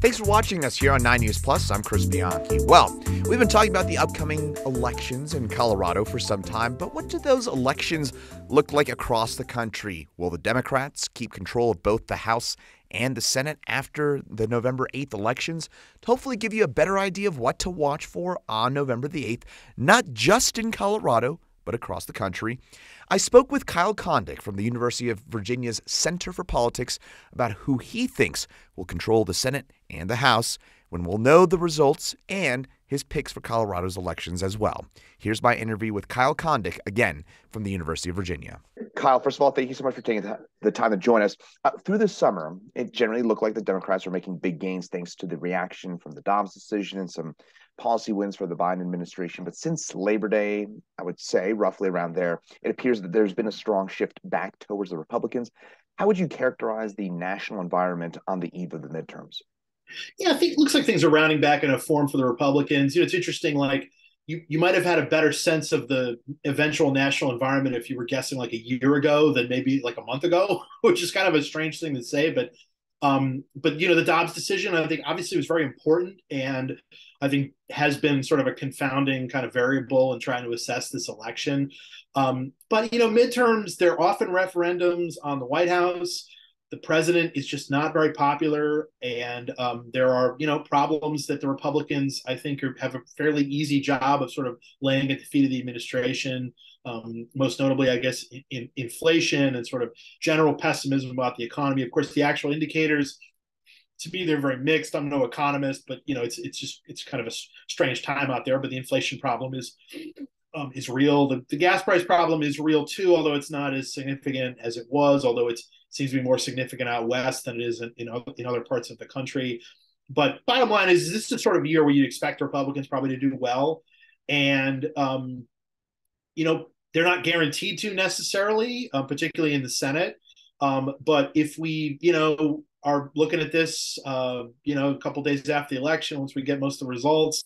Thanks for watching us here on 9 News Plus. I'm Chris Bianchi. Well, we've been talking about the upcoming elections in Colorado for some time, but what do those elections look like across the country? Will the Democrats keep control of both the House and the Senate after the November 8th elections? To hopefully give you a better idea of what to watch for on November the 8th, not just in Colorado, but across the country, I spoke with Kyle Kondik from the University of Virginia's Center for Politics about who he thinks will control the Senate and the House, when we'll know the results, and his picks for Colorado's elections as well. Here's my interview with Kyle Kondik, again, from the University of Virginia. Kyle, first of all, thank you so much for taking the time to join us. Through the summer, it generally looked like the Democrats were making big gains thanks to the reaction from the Dobbs decision and some policy wins for the Biden administration. But since Labor Day, I would say roughly around there, it appears that there's been a strong shift back towards the Republicans. How would you characterize the national environment on the eve of the midterms? Yeah, I think it looks like things are rounding back in a form for the Republicans. It's interesting, like you might have had a better sense of the eventual national environment if you were guessing like a year ago than maybe like a month ago, which is kind of a strange thing to say. But the Dobbs decision, I think obviously was very important, and I think has been sort of a confounding kind of variable in trying to assess this election. But midterms, they're often referendums on the White House. The president is just not very popular, and there are problems that the Republicans, I think, have a fairly easy job of sort of laying at the feet of the administration. Most notably, I guess, in inflation and sort of general pessimism about the economy. Of course, the actual indicators, to me, they're very mixed. I'm no economist, but it's kind of a strange time out there. But the inflation problem is real. The gas price problem is real too, although it's not as significant as it was. Although it seems to be more significant out west than it is in other parts of the country. But bottom line is, this is the sort of year where you'd expect Republicans probably to do well, and they're not guaranteed to necessarily, particularly in the Senate. But if we are looking at this, a couple days after the election, once we get most of the results,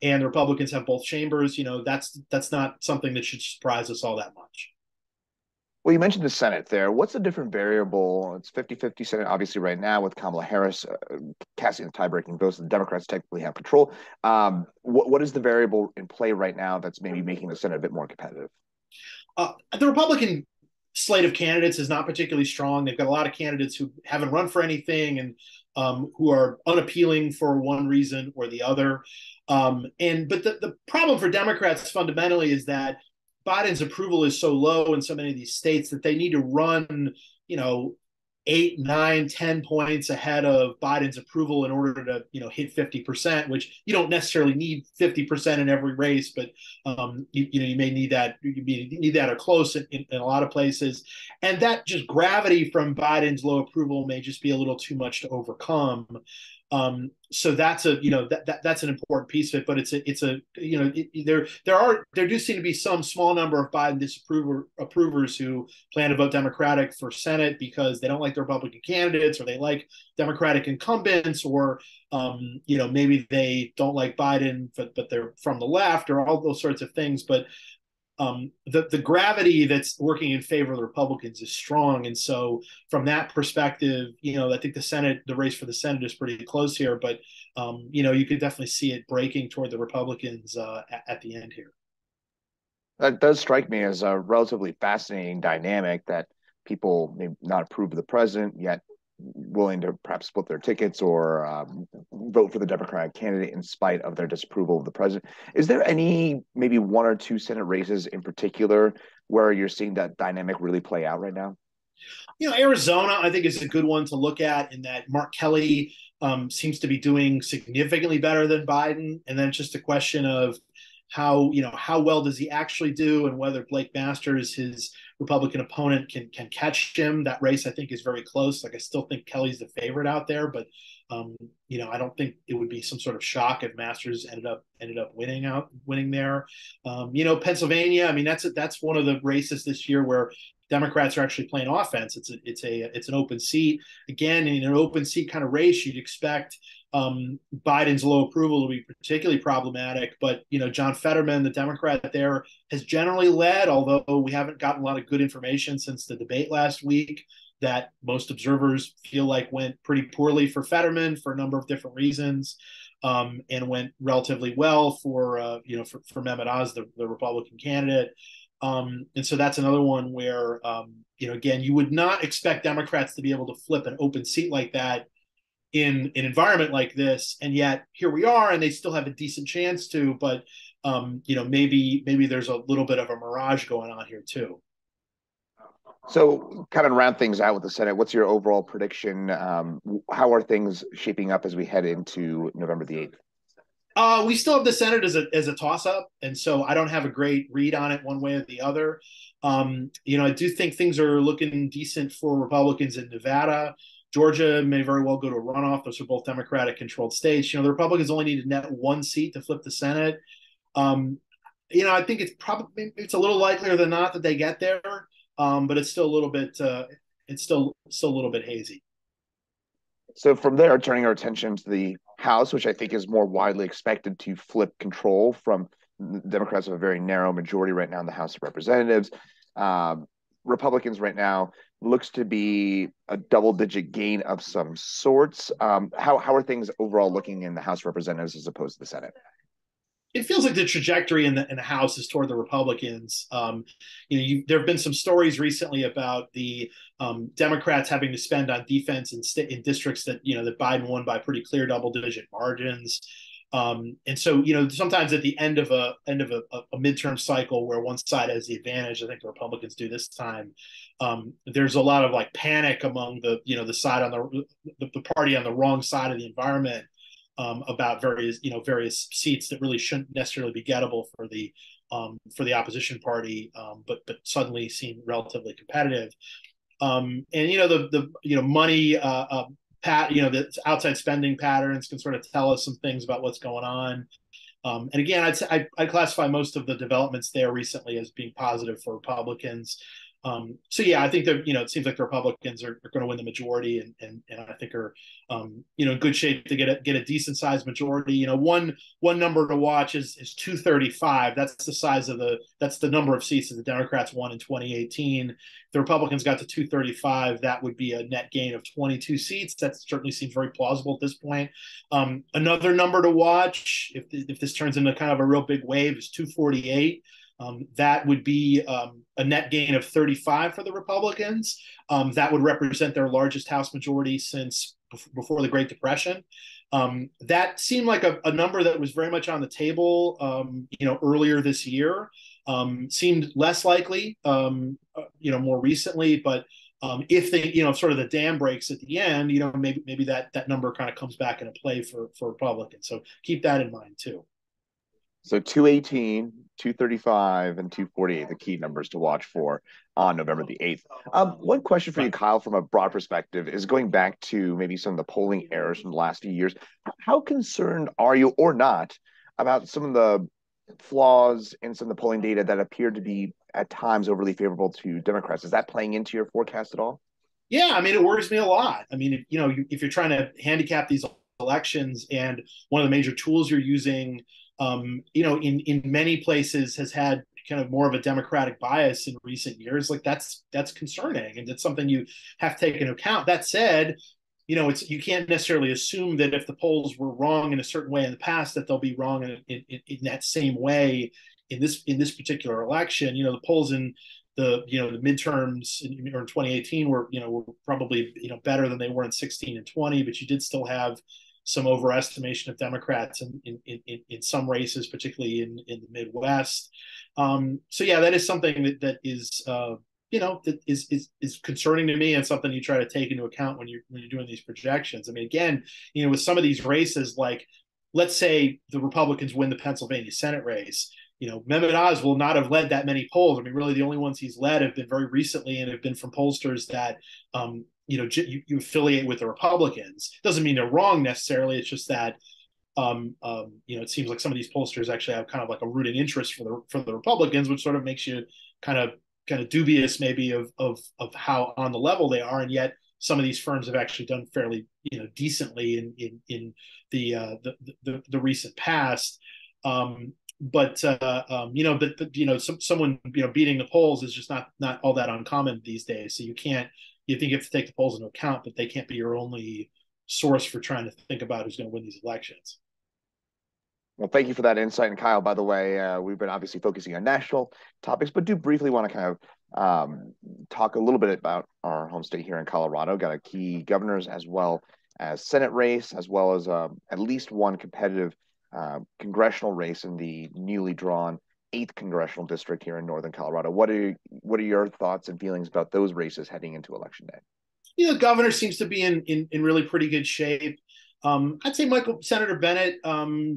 and the Republicans have both chambers, that's not something that should surprise us all that much. Well, you mentioned the Senate there. What's a different variable? It's 50-50 Senate, obviously, right now with Kamala Harris casting the tie-breaking votes. The Democrats technically have control. What is the variable in play right now that's maybe making the Senate a bit more competitive? The Republican slate of candidates is not particularly strong. They've got a lot of candidates who haven't run for anything and who are unappealing for one reason or the other. But the problem for Democrats fundamentally is that Biden's approval is so low in so many of these states that they need to run, 8, 9, 10 points ahead of Biden's approval in order to, hit 50%, which you don't necessarily need 50% in every race, but you may need that. You need that or close in a lot of places, and that just gravity from Biden's low approval may just be a little too much to overcome. So that's that's an important piece of it, but there do seem to be some small number of Biden disapprovers who plan to vote Democratic for Senate because they don't like the Republican candidates, or they like Democratic incumbents, or maybe they don't like Biden, but they're from the left, or all those sorts of things. But the gravity that's working in favor of the Republicans is strong. And so from that perspective, I think the race for the Senate is pretty close here, but you could definitely see it breaking toward the Republicans at the end here. That does strike me as a relatively fascinating dynamic, that people may not approve of the president, yet willing to perhaps split their tickets or vote for the Democratic candidate in spite of their disapproval of the president. Is there any, maybe one or two Senate races in particular, where you're seeing that dynamic really play out right now? Arizona, I think, is a good one to look at, in that Mark Kelly seems to be doing significantly better than Biden. And then it's just a question of how well does he actually do, and whether Blake Masters, his Republican opponent, can catch him. That race, I think, is very close. Like, I still think Kelly's the favorite out there, but I don't think it would be some sort of shock if Masters ended up winning there. Pennsylvania, I mean, that's one of the races this year where Democrats are actually playing offense. It's an open seat. Again, in an open seat kind of race, you'd expect Biden's low approval to be particularly problematic. But, John Fetterman, the Democrat there, has generally led, although we haven't gotten a lot of good information since the debate last week. that most observers feel like went pretty poorly for Fetterman for a number of different reasons, and went relatively well for for Mehmet Oz, the Republican candidate. And so that's another one where again, you would not expect Democrats to be able to flip an open seat like that in an environment like this, and yet here we are, and they still have a decent chance to. But maybe there's a little bit of a mirage going on here too. So, kind of round things out with the Senate, what's your overall prediction? How are things shaping up as we head into November the 8th? We still have the Senate as a toss-up, and so I don't have a great read on it one way or the other. I do think things are looking decent for Republicans in Nevada. Georgia may very well go to a runoff. Those are both Democratic-controlled states. The Republicans only need to net one seat to flip the Senate. I think it's a little likelier than not that they get there. But it's still a little bit a little bit hazy. So from there, turning our attention to the House, which I think is more widely expected to flip control from Democrats have a very narrow majority right now in the House of Representatives. Republicans right now looks to be a double-digit gain of some sorts. How are things overall looking in the House of Representatives as opposed to the Senate? It feels like the trajectory in the House is toward the Republicans. There have been some stories recently about the Democrats having to spend on defense in districts that that Biden won by pretty clear double-digit margins. And so sometimes at the end of a midterm cycle where one side has the advantage, I think the Republicans do this time. There's a lot of like panic among the side on the party on the wrong side of the environment. About various seats that really shouldn't necessarily be gettable for the opposition party, but suddenly seem relatively competitive. And the money the outside spending patterns can sort of tell us some things about what's going on. And again, I'd classify most of the developments there recently as being positive for Republicans. So yeah, I think that it seems like the Republicans are going to win the majority, and I think are in good shape to get a decent sized majority. One number to watch is 235. That's the number of seats that the Democrats won in 2018. If the Republicans got to 235, that would be a net gain of 22 seats. That certainly seems very plausible at this point. Another number to watch, if this turns into kind of a real big wave, is 248. That would be a net gain of 35 for the Republicans. That would represent their largest House majority since before the Great Depression. That seemed like a number that was very much on the table, earlier this year. Seemed less likely, more recently. But if they, sort of the dam breaks at the end, maybe that number kind of comes back into play for Republicans. So keep that in mind too. So 218, 235, and 248, the key numbers to watch for on November the 8th. One question for you, Kyle, from a broad perspective is going back to maybe some of the polling errors from the last few years. How concerned are you or not about some of the flaws in some of the polling data that appear to be at times overly favorable to Democrats? Is that playing into your forecast at all? Yeah, I mean, it worries me a lot. I mean, if you're trying to handicap these elections and one of the major tools you're using in many places has had kind of more of a Democratic bias in recent years, like that's concerning, and it's something you have to take into account. That said, you can't necessarily assume that if the polls were wrong in a certain way in the past, that they'll be wrong in that same way in this particular election. The polls in the midterms in 2018 were probably probably better than they were in 16 and 20, but you did still have some overestimation of Democrats in some races, particularly in the Midwest. So yeah, that is something that is that is concerning to me, and something you try to take into account when you're doing these projections. I mean, again, with some of these races, like let's say the Republicans win the Pennsylvania Senate race. Mehmet Oz will not have led that many polls. I mean, really, the only ones he's led have been very recently, and have been from pollsters that you affiliate with the Republicans. Doesn't mean they're wrong necessarily. It's just that it seems like some of these pollsters actually have kind of like a rooting interest for the Republicans, which sort of makes you kind of dubious maybe of how on the level they are. And yet some of these firms have actually done fairly decently in the recent past. But someone beating the polls is just not all that uncommon these days. So you can't you think you have to take the polls into account, but they can't be your only source for trying to think about who's going to win these elections. Well, thank you for that insight. And Kyle, by the way, we've been obviously focusing on national topics, but do briefly want to kind of talk a little bit about our home state here in Colorado. Got a key governors as well as Senate race, as well as at least one competitive congressional race in the newly drawn 8th congressional district here in northern Colorado. What are your thoughts and feelings about those races heading into Election Day? The governor seems to be in really pretty good shape. I'd say Senator Bennett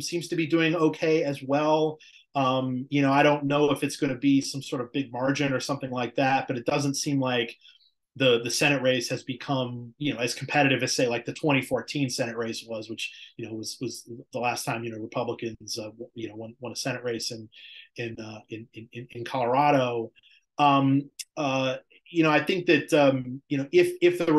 seems to be doing okay as well. I don't know if it's going to be some sort of big margin or something like that, but it doesn't seem like the Senate race has become as competitive as, say, like the 2014 Senate race was, which was the last time Republicans won a Senate race in Colorado. I think that if the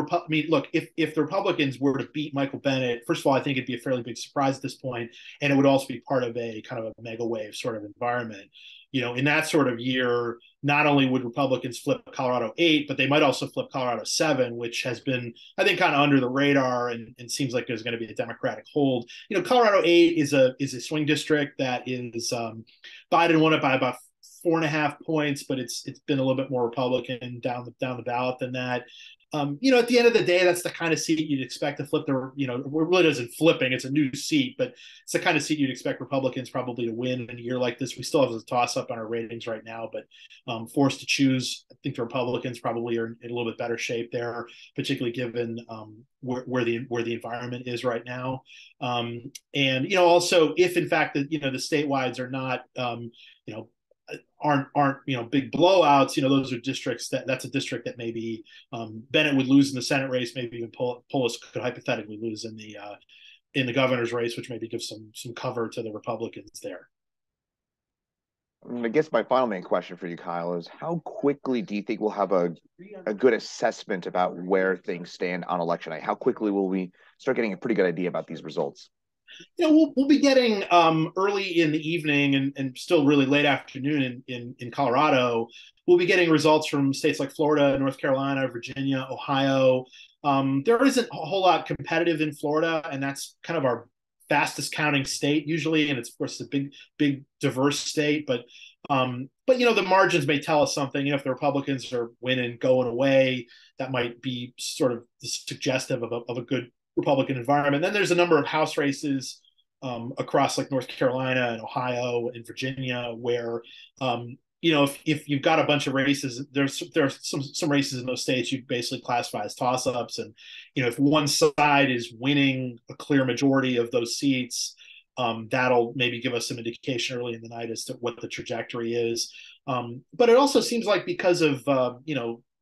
Republicans were to beat Michael Bennett, first of all, I think it'd be a fairly big surprise at this point, and it would also be part of a kind of a mega wave sort of environment. In that sort of year, not only would Republicans flip Colorado 8, but they might also flip Colorado 7, which has been, I think, kind of under the radar and seems like there's going to be a Democratic hold. Colorado 8 is a swing district that is Biden won it by about 4.5 points, but it's been a little bit more Republican down the ballot than that. At the end of the day, that's the kind of seat you'd expect to flip it really isn't flipping, it's a new seat, but it's the kind of seat you'd expect Republicans probably to win in a year like this. We still have a toss up on our ratings right now, but forced to choose, I think the Republicans probably are in a little bit better shape there, particularly given where the environment is right now. And also if in fact the statewides are not aren't big blowouts. Those are districts that's a district that maybe Bennett would lose in the Senate race, maybe even Polis could hypothetically lose in the governor's race, which maybe gives some cover to the Republicans there. I guess my final main question for you, Kyle, is how quickly do you think we'll have a good assessment about where things stand on election night? How quickly will we start getting a pretty good idea about these results? We'll be getting early in the evening and still really late afternoon in Colorado. We'll be getting results from states like Florida, North Carolina, Virginia, Ohio. There isn't a whole lot competitive in Florida, and that's kind of our fastest counting state usually, and it's of course a big diverse state. But the margins may tell us something. If the Republicans are winning, going away, that might be sort of suggestive of a good Republican environment. Then there's a number of House races across like North Carolina and Ohio and Virginia where if you've got a bunch of races, there's some races in those states you basically classify as toss-ups, and if one side is winning a clear majority of those seats, that'll maybe give us some indication early in the night as to what the trajectory is. But it also seems like because of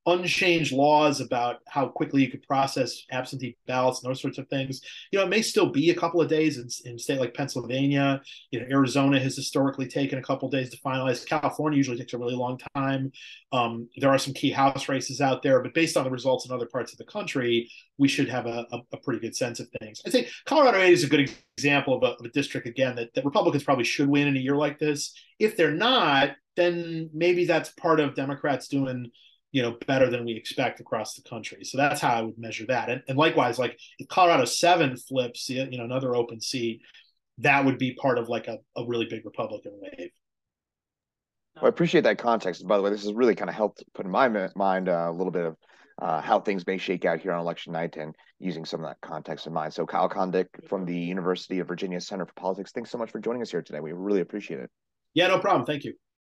unchanged laws about how quickly you could process absentee ballots and those sorts of things, it may still be a couple of days in a state like Pennsylvania. Arizona has historically taken a couple of days to finalize. California usually takes a really long time. There are some key House races out there, but based on the results in other parts of the country, we should have a pretty good sense of things. I think Colorado 8 is a good example of a district, again, that Republicans probably should win in a year like this. If they're not, then maybe that's part of Democrats doing better than we expect across the country. So that's how I would measure that. And likewise, like if Colorado 7 flips, another open seat, that would be part of like a really big Republican wave. Well, I appreciate that context. By the way, this has really kind of helped put in my mind a little bit of how things may shake out here on election night and using some of that context in mind. So Kyle Kondik from the University of Virginia Center for Politics, thanks so much for joining us here today. We really appreciate it. Yeah, no problem. Thank you.